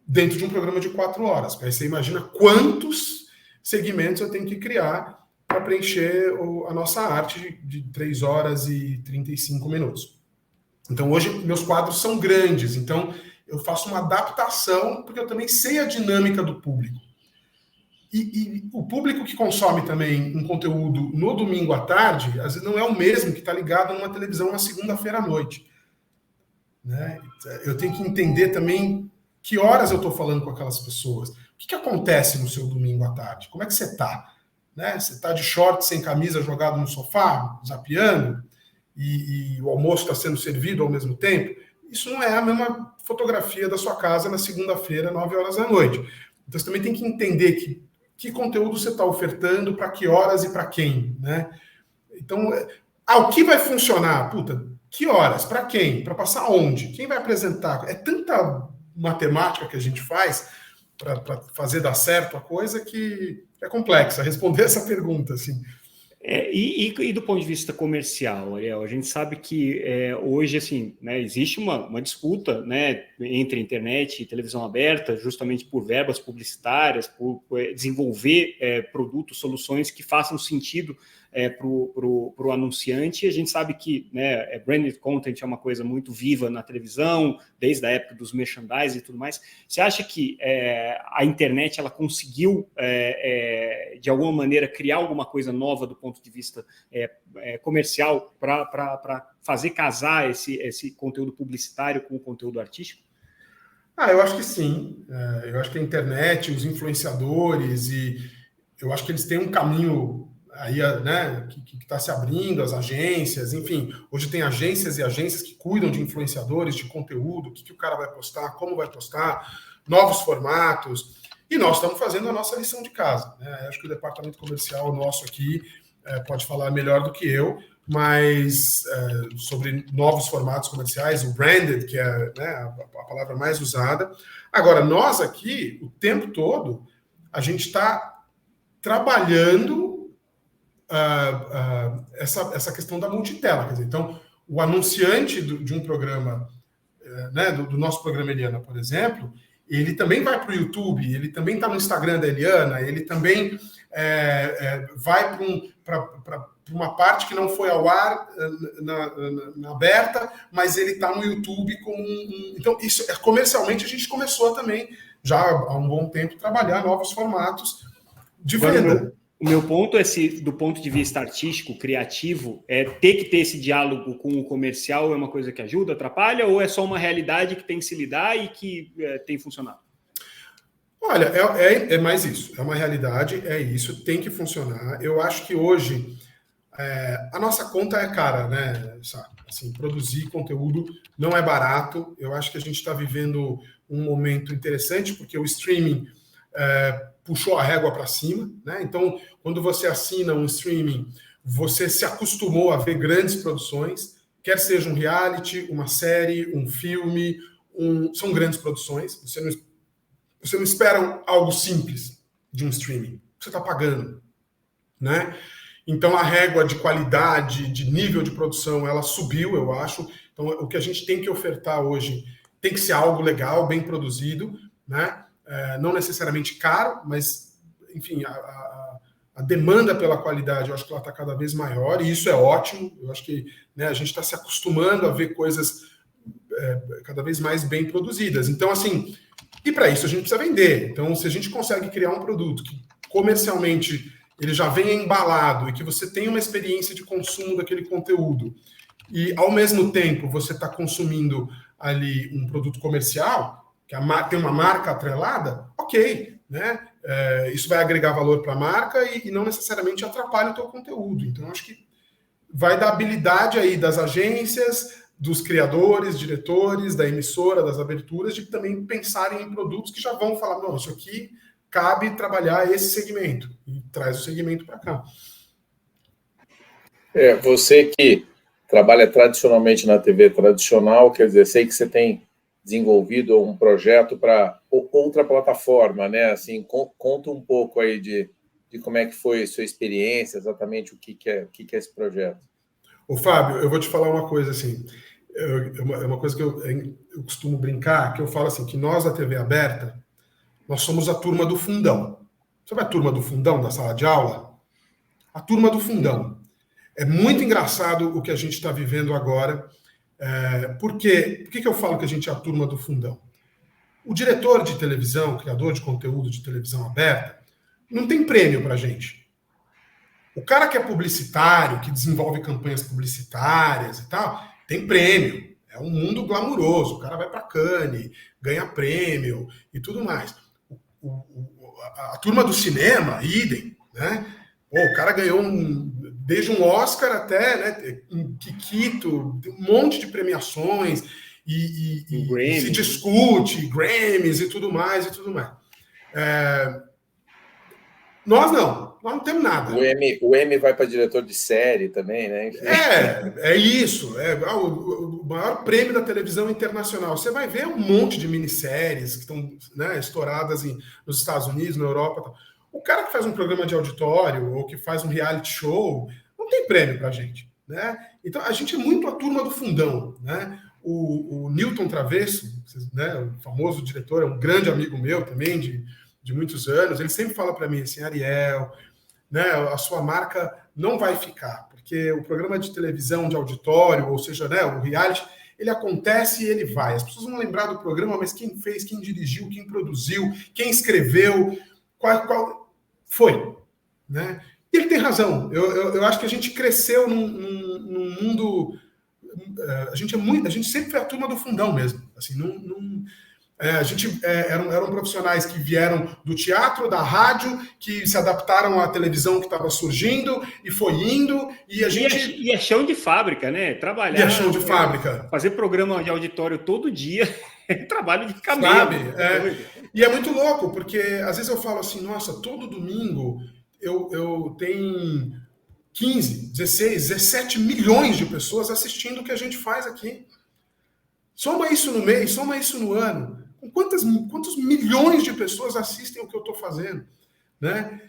dentro de um programa de 4 horas. Aí você imagina quantos segmentos eu tenho que criar para preencher a nossa arte de 3 horas e 35 minutos. Então hoje meus quadros são grandes, então eu faço uma adaptação, porque eu também sei a dinâmica do público. E o público que consome também um conteúdo no domingo à tarde, às vezes não é o mesmo que está ligado numa televisão na segunda-feira à noite, né? Eu tenho que entender também que horas eu estou falando com aquelas pessoas. O que acontece no seu domingo à tarde? Como é que você está? Né? Você está de short, sem camisa, jogado no sofá, zapeando, e o almoço está sendo servido ao mesmo tempo? Isso não é a mesma fotografia da sua casa na segunda-feira, 9 horas da noite. Então, você também tem que entender que conteúdo você está ofertando, para que horas e para quem, né? Então, o que vai funcionar? Puta, que horas? Para quem? Para passar onde? Quem vai apresentar? É tanta matemática que a gente faz para fazer dar certo a coisa que é complexa responder essa pergunta, assim. E do ponto de vista comercial, Ariel, a gente sabe que hoje, assim, né, existe uma disputa, né, entre internet e televisão aberta, justamente por verbas publicitárias, por desenvolver produtos, soluções que façam sentido para o anunciante. A gente sabe que, né, branded content é uma coisa muito viva na televisão, desde a época dos merchandise e tudo mais. Você acha que a internet ela conseguiu, de alguma maneira, criar alguma coisa nova do ponto de vista comercial para fazer casar esse conteúdo publicitário com o conteúdo artístico? Eu acho que sim. Eu acho que a internet, os influenciadores, eu acho que eles têm um caminho aí, né, que está se abrindo, as agências, enfim. Hoje tem agências e agências que cuidam de influenciadores, de conteúdo, o que o cara vai postar, como vai postar, novos formatos. E nós estamos fazendo a nossa lição de casa, né? Acho que o departamento comercial nosso aqui pode falar melhor do que eu, mas sobre novos formatos comerciais, o branded, que é, né, a palavra mais usada. Agora, nós aqui, o tempo todo, a gente está trabalhando essa questão da multitela. Quer dizer, então, o anunciante de um programa, né, do nosso programa Eliana, por exemplo, ele também vai para o YouTube, ele também está no Instagram da Eliana, ele também vai para uma parte que não foi ao ar na aberta, mas ele está no YouTube como Então, isso, comercialmente, a gente começou também, já há um bom tempo, trabalhar novos formatos de venda. O meu ponto é se, do ponto de vista artístico, criativo, ter que ter esse diálogo com o comercial é uma coisa que ajuda, atrapalha, ou é só uma realidade que tem que se lidar e que tem funcionado? Olha, é mais isso. É uma realidade, é isso, tem que funcionar. Eu acho que hoje a nossa conta é cara, né? Assim, produzir conteúdo não é barato. Eu acho que a gente está vivendo um momento interessante, porque o streaming puxou a régua para cima, né? Então, quando você assina um streaming, você se acostumou a ver grandes produções, quer seja um reality, uma série, um filme, são grandes produções. Você não espera algo simples de um streaming. Você está pagando, né? Então, a régua de qualidade, de nível de produção, ela subiu, eu acho. Então, o que a gente tem que ofertar hoje tem que ser algo legal, bem produzido, né? Não necessariamente caro, mas, enfim, a demanda pela qualidade, eu acho que ela está cada vez maior, e isso é ótimo. Eu acho que, né, a gente está se acostumando a ver coisas cada vez mais bem produzidas. Então, assim, e para isso a gente precisa vender. Então, se a gente consegue criar um produto que comercialmente ele já venha embalado e que você tenha uma experiência de consumo daquele conteúdo e, ao mesmo tempo, você está consumindo ali um produto comercial, que tem uma marca atrelada, ok, né? Isso vai agregar valor para a marca e não necessariamente atrapalha o teu conteúdo. Então, acho que vai dar habilidade aí das agências, dos criadores, diretores, da emissora, das aberturas, de também pensarem em produtos que já vão falar, não, isso aqui cabe trabalhar esse segmento, e traz o segmento para cá. Você que trabalha tradicionalmente na TV tradicional, quer dizer, sei que você tem desenvolvido um projeto para outra plataforma, né? Assim, conta um pouco aí de como é que foi a sua experiência, exatamente o que é esse projeto. Ô, Fábio, eu vou te falar uma coisa assim, é uma coisa que eu costumo brincar, que eu falo assim, que nós da TV aberta, nós somos a turma do fundão. Sabe a turma do fundão da sala de aula? A turma do fundão. É muito engraçado o que a gente está vivendo agora. Por que eu falo que a gente é a turma do fundão? O diretor de televisão, criador de conteúdo de televisão aberta, não tem prêmio para a gente. O cara que é publicitário, que desenvolve campanhas publicitárias e tal, tem prêmio. É um mundo glamuroso. O cara vai para Cannes, ganha prêmio e tudo mais. A turma do cinema, idem, né? O cara ganhou desde um Oscar até, né, um Kikito, um monte de premiações e se discute, Grammys e tudo mais. Nós não temos nada. O M vai para diretor de série também, né? É isso. O maior prêmio da televisão internacional. Você vai ver um monte de minisséries que estão, né, estouradas nos Estados Unidos, na Europa. Tal. O cara que faz um programa de auditório ou que faz um reality show não tem prêmio pra gente, né? Então a gente é muito a turma do fundão, né? O Newton Travesso, né, o famoso diretor, é um grande amigo meu também de muitos anos. Ele sempre fala para mim assim, Ariel, né, a sua marca não vai ficar, porque o programa de televisão de auditório, ou seja, né, o reality, ele acontece e ele vai. As pessoas vão lembrar do programa, mas quem fez, quem dirigiu, quem produziu, quem escreveu, qual foi, né? E ele tem razão. Eu acho que a gente cresceu num mundo. A gente sempre foi a turma do fundão mesmo. Assim, a gente eram profissionais que vieram do teatro, da rádio, que se adaptaram à televisão que estava surgindo e foi indo. E a gente. E é chão de fábrica, né? Trabalhar. E é chão de fábrica. Fazer programa de auditório todo dia é trabalho de camelo. Sabe? E é muito louco, porque às vezes eu falo assim, nossa, todo domingo eu tenho 15, 16, 17 milhões de pessoas assistindo o que a gente faz aqui. Soma isso no mês, soma isso no ano. Quantos milhões de pessoas assistem o que eu estou fazendo? né?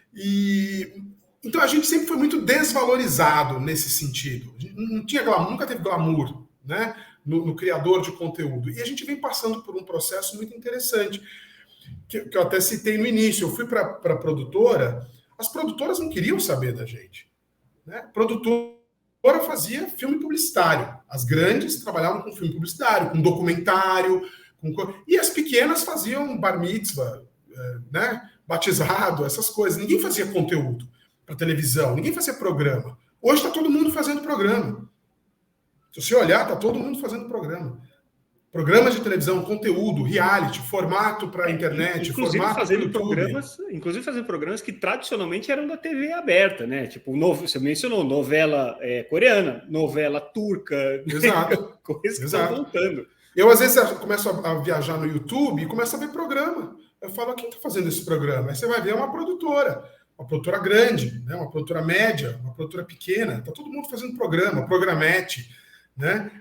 Então a gente sempre foi muito desvalorizado nesse sentido. Não tinha glamour, nunca teve glamour, né? No criador de conteúdo. E a gente vem passando por um processo muito interessante, que eu até citei no início. Eu fui para a produtora, as produtoras não queriam saber da gente, né? A produtora fazia filme publicitário. As grandes trabalhavam com filme publicitário, com documentário, e as pequenas faziam bar mitzvah, né? Batizado, essas coisas. Ninguém fazia conteúdo para televisão, ninguém fazia programa. Hoje está todo mundo fazendo programa. Se você olhar, está todo mundo fazendo programa. Programas de televisão, conteúdo, reality, formato para a internet, formato para o YouTube. Inclusive fazendo programas que tradicionalmente eram da TV aberta, né? Tipo, você mencionou novela coreana, novela turca. Exato. Coisas que estão voltando. Eu, às vezes, começo a viajar no YouTube e começo a ver programa. Eu falo, quem está fazendo esse programa? Aí você vai ver, é uma produtora grande, né? Uma produtora média, uma produtora pequena. Está todo mundo fazendo programa, programete, né?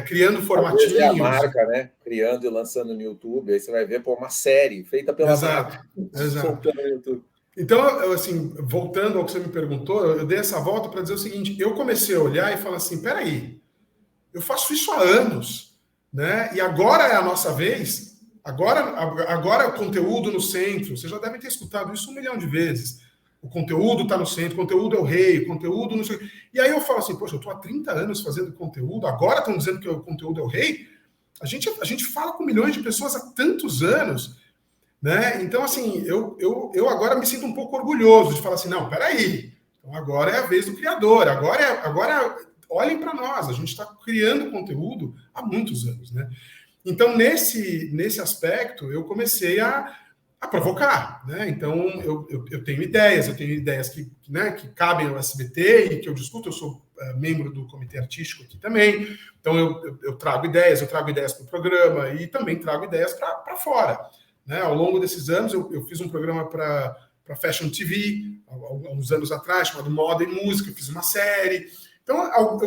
Criando formatinhos. É a marca, né? Criando e lançando no YouTube. Aí você vai ver, uma série feita pela marca. Exato. No YouTube. Então, assim, voltando ao que você me perguntou, eu dei essa volta para dizer o seguinte, eu comecei a olhar e falar assim, peraí, eu faço isso há anos, né? E agora é a nossa vez, agora é o conteúdo no centro. Vocês já devem ter escutado isso 1 milhão de vezes. O conteúdo está no centro, o conteúdo é o rei, o conteúdo não sei. E aí eu falo assim, poxa, eu estou há 30 anos fazendo conteúdo, agora estão dizendo que o conteúdo é o rei? A gente fala com milhões de pessoas há tantos anos, né? Então, assim, eu agora me sinto um pouco orgulhoso de falar assim, não, peraí, então agora é a vez do criador, agora olhem para nós, a gente está criando conteúdo há muitos anos, né? Então, nesse aspecto, eu comecei a provocar, né? Então, eu tenho ideias que cabem ao SBT e que eu discuto. Eu sou membro do comitê artístico aqui também, então eu trago ideias para o programa e também trago ideias para fora, né? Ao longo desses anos, eu fiz um programa para Fashion TV, há uns anos atrás, chamado Moda e Música, eu fiz uma série. Então,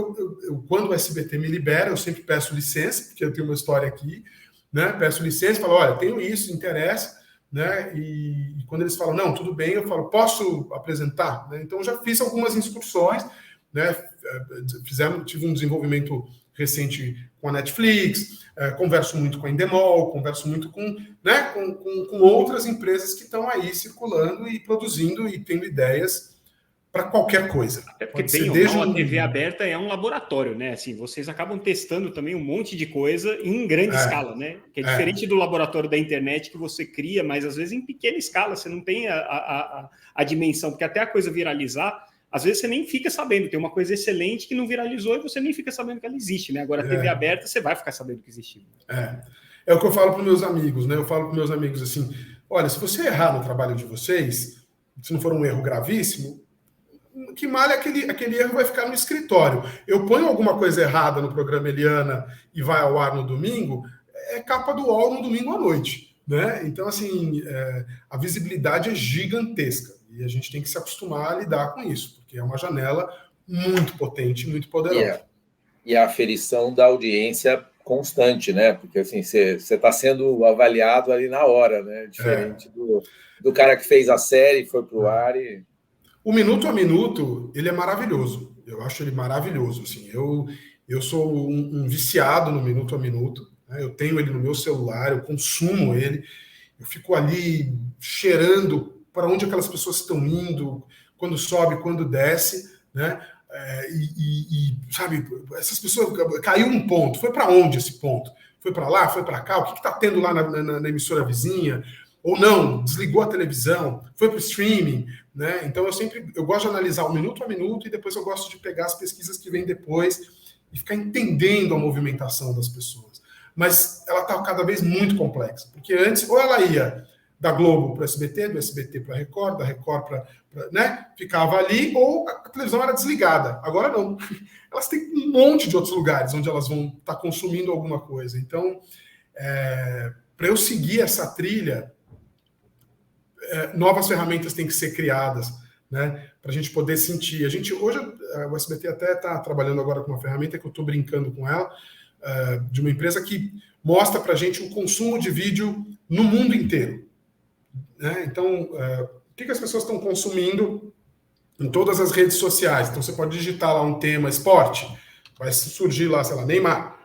quando o SBT me libera, eu sempre peço licença, porque eu tenho uma história aqui, né? Peço licença, falo, olha, tenho isso, interessa, né? E quando eles falam, não, tudo bem, eu falo, posso apresentar? Né? Então, já fiz algumas instruções, né? Tive um desenvolvimento recente com a Netflix, converso muito com a Endemol, converso muito com outras empresas que estão aí circulando e produzindo e tendo ideias para qualquer coisa. Até porque bem ou mal, a TV aberta é um laboratório, né? Assim, vocês acabam testando também um monte de coisa em grande escala, né? Que é diferente do laboratório da internet que você cria, mas às vezes em pequena escala, você não tem a dimensão, porque até a coisa viralizar, às vezes você nem fica sabendo. Tem uma coisa excelente que não viralizou e você nem fica sabendo que ela existe, né? Agora a TV aberta, você vai ficar sabendo que existiu. É o que eu falo para meus amigos, né? Eu falo para meus amigos assim, olha, se você errar no trabalho de vocês, se não for um erro gravíssimo, que malha aquele erro vai ficar no escritório. Eu ponho alguma coisa errada no programa Eliana e vai ao ar no domingo, é capa do UOL no domingo à noite, né? Então, assim, a visibilidade é gigantesca e a gente tem que se acostumar a lidar com isso, porque é uma janela muito potente, muito poderosa. E a aferição da audiência constante, né? Porque, assim, você está sendo avaliado ali na hora, né? Diferente do cara que fez a série, foi para o ar e... O Minuto a Minuto, ele é maravilhoso. Eu acho ele maravilhoso. Assim. Eu sou um viciado no Minuto a Minuto. Né? Eu tenho ele no meu celular, eu consumo ele. Eu fico ali cheirando para onde aquelas pessoas estão indo, quando sobe, quando desce. Né? Sabe, essas pessoas... Caiu um ponto. Foi para onde esse ponto? Foi para lá? Foi para cá? O que está tendo lá na emissora vizinha? Ou não, desligou a televisão, foi para o streaming, né? Então eu gosto de analisar o minuto a minuto e depois eu gosto de pegar as pesquisas que vêm depois e ficar entendendo a movimentação das pessoas. Mas ela está cada vez muito complexa, porque antes ou ela ia da Globo para o SBT, do SBT para a Record, da Record para né? Ficava ali, ou a televisão era desligada. Agora não. Elas têm um monte de outros lugares onde elas vão estar consumindo alguma coisa. Então, para eu seguir essa trilha, novas ferramentas têm que ser criadas, né, para a gente poder sentir. Hoje, o SBT até está trabalhando agora com uma ferramenta que eu estou brincando com ela, de uma empresa que mostra para a gente o consumo de vídeo no mundo inteiro. Né? Então, que as pessoas estão consumindo em todas as redes sociais. Então, você pode digitar lá um tema esporte, vai surgir lá, sei lá, Neymar.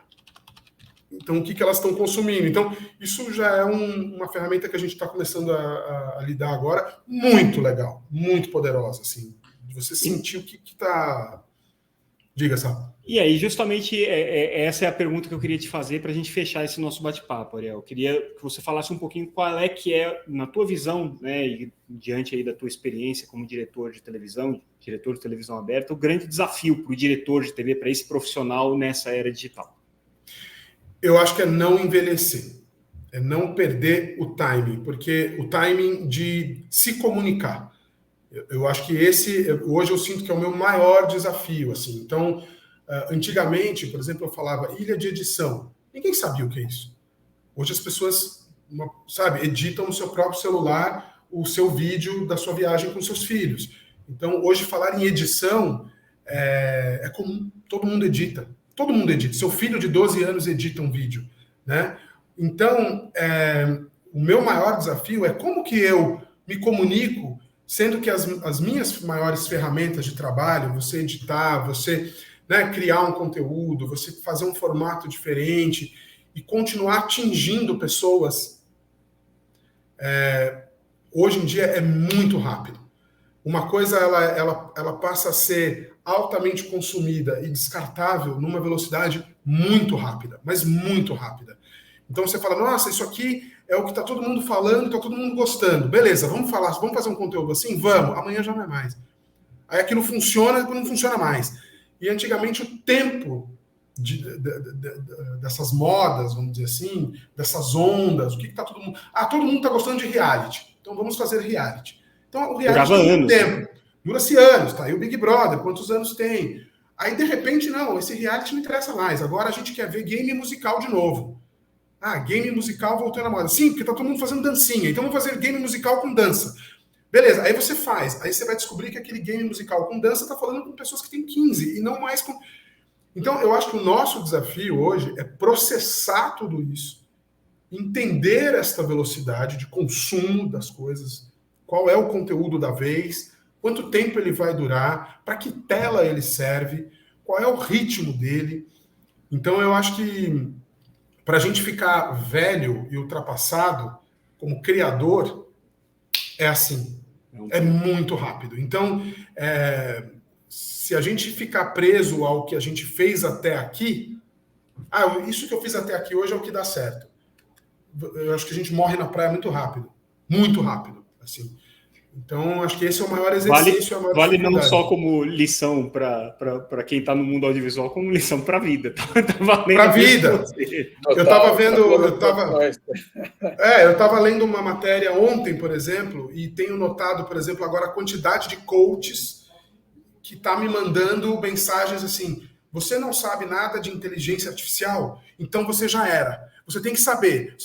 Então, o que elas estão consumindo? Então, isso já é uma ferramenta que a gente está começando a lidar agora, muito legal, muito poderosa, assim, de você sentir o que está... Diga, Sá. E aí, justamente, essa é a pergunta que eu queria te fazer para a gente fechar esse nosso bate-papo, Ariel. Eu queria que você falasse um pouquinho qual é que é, na tua visão, né, e diante aí da tua experiência como diretor de televisão aberta, o grande desafio para o diretor de TV, para esse profissional nessa era digital. Eu acho que é não envelhecer, é não perder o timing, porque o timing de se comunicar. Eu acho que hoje eu sinto que é o meu maior desafio, assim. Então, antigamente, por exemplo, eu falava ilha de edição. Ninguém sabia o que é isso. Hoje as pessoas, sabe, editam no seu próprio celular o seu vídeo da sua viagem com seus filhos. Então, hoje falar em edição é comum, todo mundo edita. Todo mundo edita. Seu filho de 12 anos edita um vídeo, né? Então, o meu maior desafio é como que eu me comunico, sendo que as minhas maiores ferramentas de trabalho, você editar, você, né, criar um conteúdo, você fazer um formato diferente e continuar atingindo pessoas, hoje em dia é muito rápido. Uma coisa, ela passa a ser altamente consumida e descartável numa velocidade muito rápida, mas muito rápida. Então você fala, nossa, isso aqui é o que está todo mundo falando, está todo mundo gostando. Beleza, vamos fazer um conteúdo assim? Vamos, amanhã já não é mais. Aí aquilo funciona, depois não funciona mais. E antigamente o tempo dessas modas, vamos dizer assim, dessas ondas, o que está todo mundo... todo mundo está gostando de reality, então vamos fazer reality. Então, o reality tem muito tempo. Dura-se anos, tá? E o Big Brother, quantos anos tem? Aí, de repente, não, esse reality não interessa mais. Agora a gente quer ver game musical de novo. Game musical voltando à moda. Sim, porque tá todo mundo fazendo dancinha. Então, vamos fazer game musical com dança. Beleza, aí você faz. Aí você vai descobrir que aquele game musical com dança tá falando com pessoas que têm 15 e não mais com... Então, eu acho que o nosso desafio hoje é processar tudo isso, entender esta velocidade de consumo das coisas, qual é o conteúdo da vez, quanto tempo ele vai durar, para que tela ele serve, qual é o ritmo dele. Então, eu acho que para a gente ficar velho e ultrapassado como criador, é assim. É muito rápido. Então, se a gente ficar preso ao que a gente fez até aqui, isso que eu fiz até aqui hoje é o que dá certo. Eu acho que a gente morre na praia muito rápido. Muito rápido. Assim. Então, acho que esse é o maior exercício. Vale não só como lição para quem está no mundo audiovisual, como lição para a vida. Para a vida. Eu estava vendo... Eu estava lendo uma matéria ontem, por exemplo, e tenho notado, por exemplo, agora a quantidade de coaches que está me mandando mensagens assim: você não sabe nada de inteligência artificial? Então você já era. Você tem que saber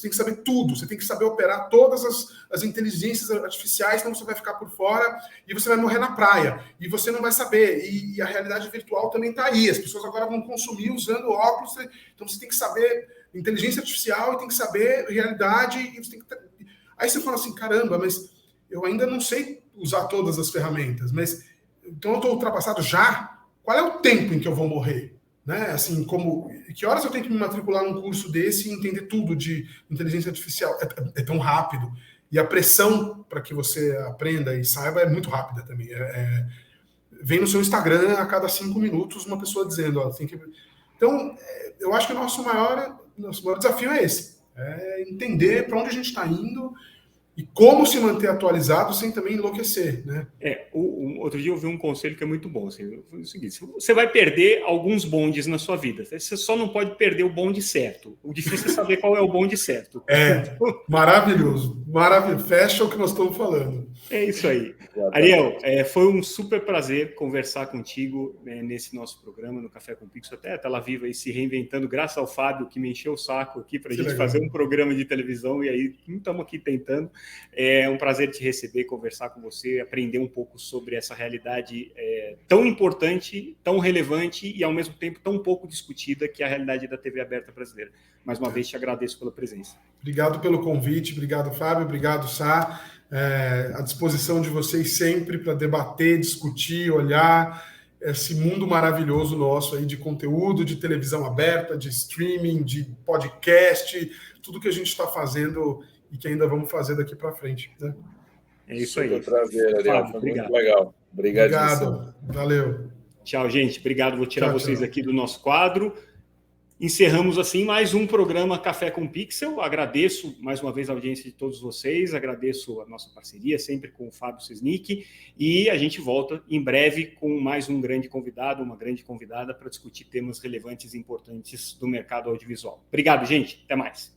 tudo, você tem que saber operar todas as inteligências artificiais, senão você vai ficar por fora e você vai morrer na praia. E você não vai saber. E a realidade virtual também está aí. As pessoas agora vão consumir usando óculos. Então você tem que saber inteligência artificial e tem que saber realidade. E você tem que... Aí você fala assim, caramba, mas eu ainda não sei usar todas as ferramentas. Mas então eu estou ultrapassado já? Qual é o tempo em que eu vou morrer? Né? Assim, que horas eu tenho que me matricular num curso desse e entender tudo de inteligência artificial? É tão rápido. E a pressão para que você aprenda e saiba é muito rápida também. Vem no seu Instagram a cada 5 minutos uma pessoa dizendo, tem que... Então, eu acho que o nosso maior desafio é esse. É entender para onde a gente está indo e como se manter atualizado sem também enlouquecer, né? Outro dia eu vi um conselho que é muito bom. Assim, foi o seguinte: você vai perder alguns bondes na sua vida. Você só não pode perder o bonde certo. O difícil é saber qual é o bonde certo. Maravilhoso. Maravilhoso. Fecha o que nós estamos falando. É isso aí. Ariel, foi um super prazer conversar contigo nesse nosso programa, no Café com Pixel. Até a Tela Viva aí se reinventando, graças ao Fábio, que me encheu o saco aqui para a gente fazer um programa de televisão. E aí, estamos aqui tentando. É um prazer te receber, conversar com você, aprender um pouco sobre essa realidade tão importante, tão relevante e, ao mesmo tempo, tão pouco discutida, que é a realidade da TV aberta brasileira. Mais uma vez, te agradeço pela presença. Obrigado pelo convite, obrigado, Fábio, obrigado, Sá. à disposição de vocês sempre para debater, discutir, olhar esse mundo maravilhoso nosso aí de conteúdo, de televisão aberta, de streaming, de podcast, tudo que a gente está fazendo e que ainda vamos fazer daqui para frente. Né? É isso aí. Foi um prazer, Ariel. Foi obrigado. Muito legal. Obrigado. Valeu. Tchau, gente. Obrigado. Vou tirar vocês tchau. aqui do nosso quadro. Encerramos assim mais um programa Café com Pixel. Agradeço mais uma vez a audiência de todos vocês, agradeço a nossa parceria sempre com o Fábio Sisnick e a gente volta em breve com mais um grande convidado, uma grande convidada para discutir temas relevantes e importantes do mercado audiovisual. Obrigado, gente. Até mais.